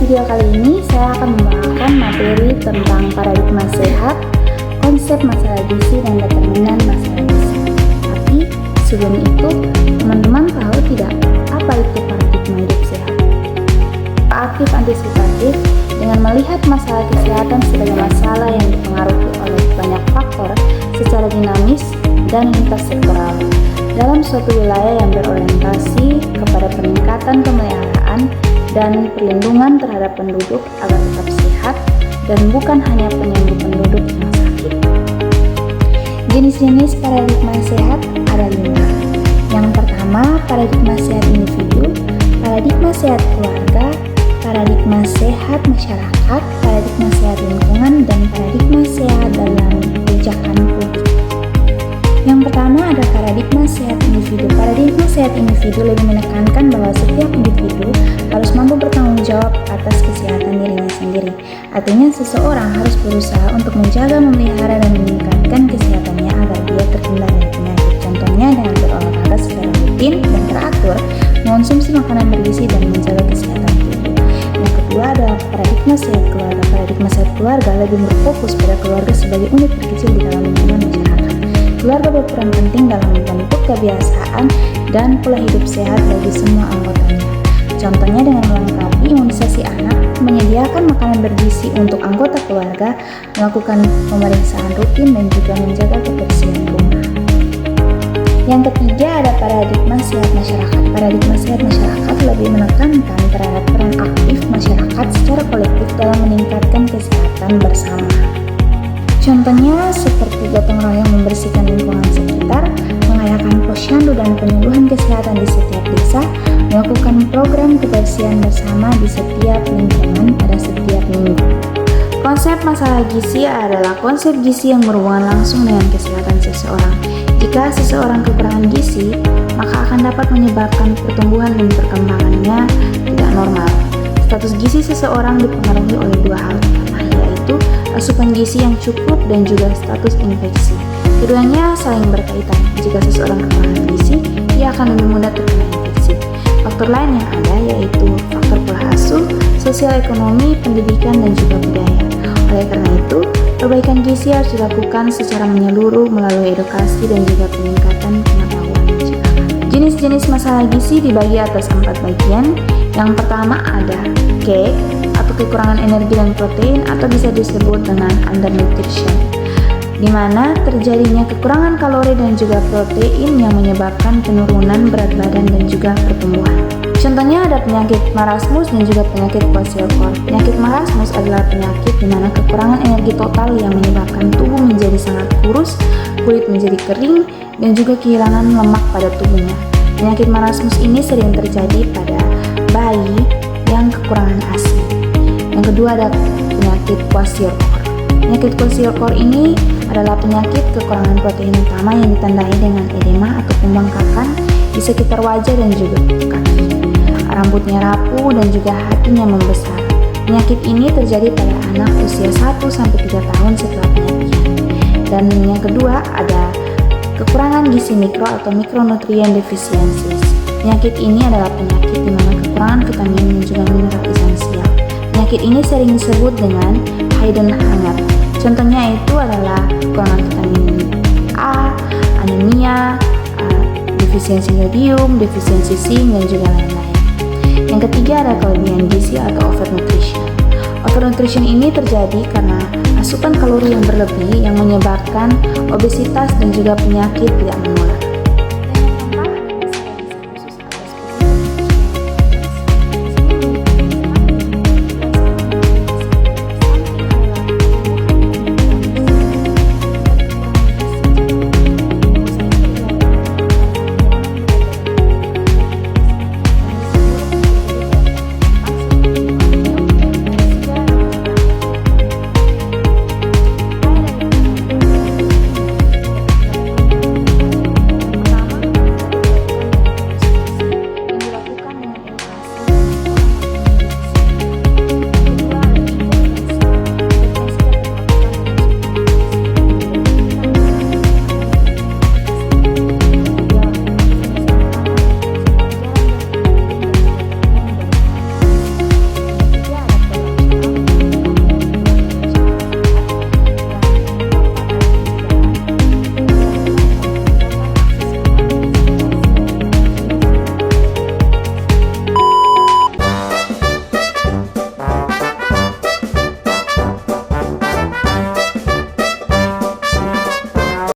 video kali ini saya akan membawakan materi tentang paradigma sehat, konsep masalah gizi dan determinan masalah gizi. Tapi sebelum itu, teman-teman tahu tidak apa itu paradigma hidup sehat? Aktif antisipatif dengan melihat masalah kesehatan sebagai masalah yang dipengaruhi oleh banyak faktor secara dinamis dan lintas sektoral dalam suatu wilayah yang berorientasi kepada peningkatan pemeliharaan dan perlindungan terhadap penduduk agar tetap sehat dan bukan hanya penyembuh penduduk yang sakit. Jenis-jenis paradigma sehat ada 5. Yang pertama, paradigma sehat individu, paradigma sehat keluarga, paradigma sehat masyarakat, paradigma sehat lingkungan, dan paradigma sehat dalam kebijakan publik. Yang pertama ada paradigma sehat individu. Paradigma sehat individu lebih menekankan bahwa setiap individu harus mampu bertanggung jawab atas kesehatan dirinya sendiri. Artinya seseorang harus berusaha untuk menjaga, memelihara, dan meningkatkan kesehatannya agar dia terhindar dari penyakit. Contohnya dengan berolahraga secara rutin dan teratur, mengonsumsi makanan bergizi, dan menjaga kesehatan tubuh. Yang kedua adalah paradigma sehat keluarga. Paradigma sehat keluarga lebih berfokus pada keluarga sebagai unit terkecil di dalam lingkungan masyarakat. Keluarga berperan penting dalam membentuk kebiasaan dan pola hidup sehat bagi semua anggotanya. Contohnya dengan melengkapi imunisasi anak, menyediakan makanan bergizi untuk anggota keluarga, melakukan pemeriksaan rutin, dan juga menjaga kebersihan rumah. Yang ketiga ada paradigma sehat masyarakat. Paradigma sehat masyarakat lebih menekankan terhadap peran aktif masyarakat secara kolektif dalam meningkatkan kesehatan bersama. Contohnya seperti gotong royong membersihkan lingkungan sekitar, mengadakan posyandu dan penyuluhan kesehatan di setiap desa, melakukan program kebersihan bersama di setiap lingkungan pada setiap minggu. Konsep masalah gizi adalah konsep gizi yang berhubungan langsung dengan kesehatan seseorang. Jika seseorang kekurangan gizi, maka akan dapat menyebabkan pertumbuhan dan perkembangannya tidak normal. Status gizi seseorang dipengaruhi oleh 2 hal utama, yaitu asupan gizi yang cukup dan juga status infeksi. Keduanya saling berkaitan. Jika seseorang kekurangan gizi, ia akan lebih mudah terkena infeksi. Faktor lain yang ada yaitu faktor pola asuh, sosial ekonomi, pendidikan, dan juga budaya. Oleh karena itu, perbaikan gizi harus dilakukan secara menyeluruh melalui edukasi dan juga peningkatan pengetahuan masyarakat. Jenis-jenis masalah gizi dibagi atas 4 bagian. Yang pertama ada K atau kekurangan energi dan protein atau bisa disebut dengan undernutrition, di mana terjadinya kekurangan kalori dan juga protein yang menyebabkan penurunan berat badan dan juga pertumbuhan. Contohnya ada penyakit marasmus dan juga penyakit kwashiorkor. Penyakit marasmus adalah penyakit di mana kekurangan energi total yang menyebabkan tubuh menjadi sangat kurus, kulit menjadi kering, dan juga kehilangan lemak pada tubuhnya. Penyakit marasmus ini sering terjadi pada bayi yang kekurangan ASI. Yang kedua ada penyakit kwashiorkor. Penyakit kwashiorkor ini adalah penyakit kekurangan protein utama yang ditandai dengan edema atau pembengkakan di sekitar wajah dan juga kaki. Rambutnya rapuh dan juga hatinya membesar. Penyakit ini terjadi pada anak usia 1-3 tahun setelah penyakit. Dan yang kedua ada kekurangan gizi mikro atau micronutrient deficiencies. Penyakit ini adalah penyakit di mana kekurangan vitamin dan juga mineral esensial. Penyakit ini sering disebut dengan hidden hangat. Contohnya itu adalah kekurangan vitamin A, anemia, defisiensi yodium, defisiensi zinc, dan juga lain-lain. Yang ketiga ada kelebihan gizi atau overnutrition. Overnutrition ini terjadi karena asupan kalori yang berlebih yang menyebabkan obesitas dan juga penyakit tidak menular.